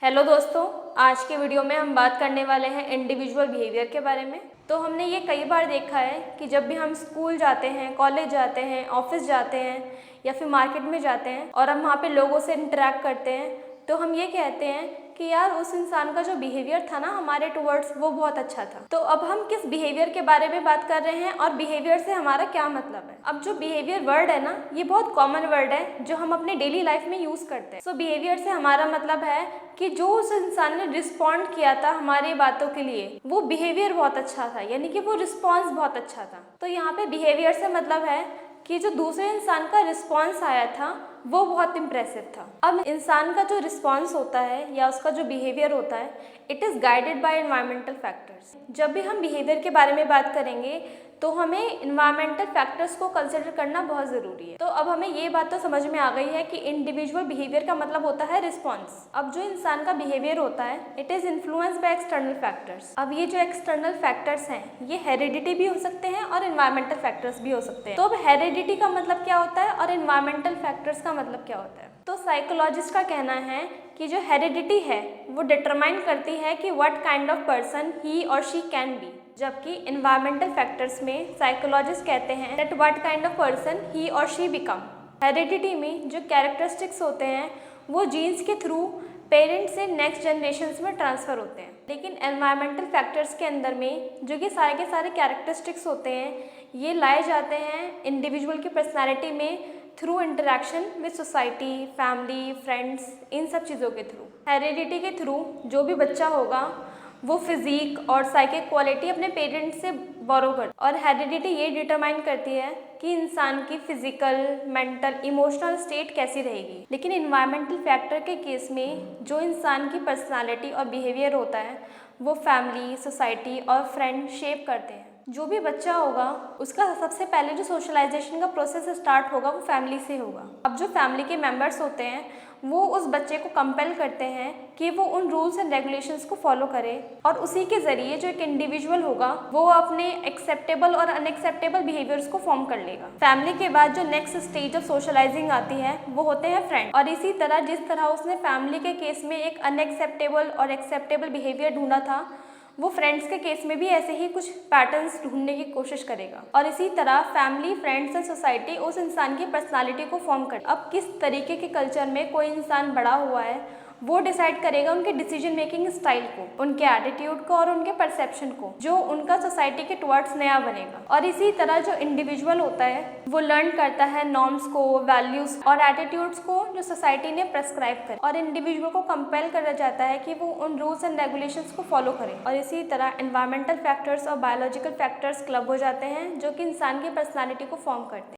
Hello दोस्तों, आज के वीडियो में हम बात करने वाले हैं इंडिविजुअल बिहेवियर के बारे में। तो हमने ये कई बार देखा है कि जब भी हम स्कूल जाते हैं, कॉलेज जाते हैं, ऑफिस जाते हैं या फिर मार्केट में जाते हैं और हम वहाँ पे लोगों से इंटरेक्ट करते हैं तो हम ये कहते हैं कि यार उस इंसान का जो बिहेवियर था ना हमारे टुवर्ड्स वो बहुत अच्छा था। तो अब हम किस बिहेवियर के बारे में बात कर रहे हैं और बिहेवियर से हमारा क्या मतलब है। अब जो बिहेवियर वर्ड है ना, ये बहुत कॉमन वर्ड है जो हम अपने डेली लाइफ में यूज करते हैं। सो बिहेवियर से हमारा मतलब है कि जो उस इंसान ने रिस्पॉन्ड किया था हमारी बातों के लिए, वो बिहेवियर बहुत अच्छा था, यानी कि वो रिस्पॉन्स बहुत अच्छा था। तो यहाँ पे बिहेवियर से मतलब है कि जो दूसरे इंसान का रिस्पॉन्स आया था वो बहुत इम्प्रेसिव था। अब इंसान का जो रिस्पॉन्स होता है या उसका जो बिहेवियर होता है, it is guided by environmental factors. जब भी हम बिहेवियर के बारे में बात करेंगे तो हमें इन्वायरमेंटल फैक्टर्स को कंसिडर करना बहुत ज़रूरी है। तो अब हमें ये बात तो समझ में आ गई है कि इंडिविजुअल बिहेवियर का मतलब होता है रिस्पॉन्स। अब जो इंसान का बिहेवियर होता है, it is influenced by external factors. अब ये जो एक्सटर्नल फैक्टर्स हैं, ये हेरिडिटी भी हो सकते हैं और इन्वायरमेंटल फैक्टर्स भी हो सकते हैं। तो अब हेरिडिटी का मतलब क्या होता है और इन्वायरमेंटल फैक्टर्स का मतलब क्या होता है। तो साइकोलॉजिस्ट का कहना है कि जो हेरिडिटी है वो डिटरमाइन करती है कि what kind of person he और शी कैन बी, जबकि इन्वायरमेंटल फैक्टर्स में साइकोलॉजिस्ट कहते हैं that what kind of person he और शी बिकम। हेरिडिटी में जो कैरेक्टरिस्टिक्स होते हैं वो जीन्स के थ्रू पेरेंट्स से नेक्स्ट जनरेशन्स में ट्रांसफ़र होते हैं, लेकिन एनवायरमेंटल फैक्टर्स के अंदर में जो कि सारे के सारे कैरेक्टरिस्टिक्स होते हैं ये लाए जाते हैं इंडिविजुअल की पर्सनैलिटी में through interaction with society, family, friends, इन सब चीज़ों के थ्रू। हेरिडिटी के थ्रू जो भी बच्चा होगा वो फिजिक और साइकिक क्वालिटी अपने पेरेंट्स से बोरो कर, और हेरिडिटी ये डिटरमाइन करती है कि इंसान की फिजिकल, मेंटल, इमोशनल स्टेट कैसी रहेगी। लेकिन इन्वायरमेंटल फैक्टर के केस में जो इंसान की पर्सनालिटी और बिहेवियर होता है वो फैमिली, सोसाइटी और फ्रेंड शेप करते हैं। जो भी बच्चा होगा उसका सबसे पहले जो सोशलाइजेशन का प्रोसेस स्टार्ट होगा वो फैमिली से होगा। अब जो फैमिली के मेंबर्स होते हैं वो उस बच्चे को कंपेल करते हैं कि वो उन रूल्स एंड रेगुलेशंस को फॉलो करे, और उसी के ज़रिए जो एक इंडिविजुअल होगा वो अपने एक्सेप्टेबल और अनएक्सेप्टेबल बिहेवियर्स को फॉर्म कर लेगा। फैमिली के बाद जो नेक्स्ट स्टेज ऑफ सोशलाइजिंग आती है वो होते हैं फ्रेंड, और इसी तरह जिस तरह उसने फैमिली के केस में एक अनएक्सेप्टेबल और एक्सेप्टेबल बिहेवियर ढूंढा था, वो फ्रेंड्स के केस में भी ऐसे ही कुछ पैटर्न्स ढूंढने की कोशिश करेगा। और इसी तरह फैमिली, फ्रेंड्स एंड सोसाइटी उस इंसान की पर्सनालिटी को फॉर्म कर। अब किस तरीके के कल्चर में कोई इंसान बड़ा हुआ है वो डिसाइड करेगा उनके डिसीजन मेकिंग स्टाइल को, उनके एटीट्यूड को और उनके परसेप्शन को, जो उनका सोसाइटी के टुवर्ड्स नया बनेगा। और इसी तरह जो इंडिविजुअल होता है वो लर्न करता है नॉर्म्स को, वैल्यूज और एटीट्यूड्स को जो सोसाइटी ने प्रेस्क्राइब करे, और इंडिविजुअल को कंपेल करा जाता है कि वो उन रूल्स एंड रेगुलेशंस को फॉलो करे। और इसी तरह एनवायरमेंटल फैक्टर्स और बायोलॉजिकल फैक्टर्स क्लब हो जाते हैं जो कि इंसान की पर्सनालिटी को फॉर्म करते हैं।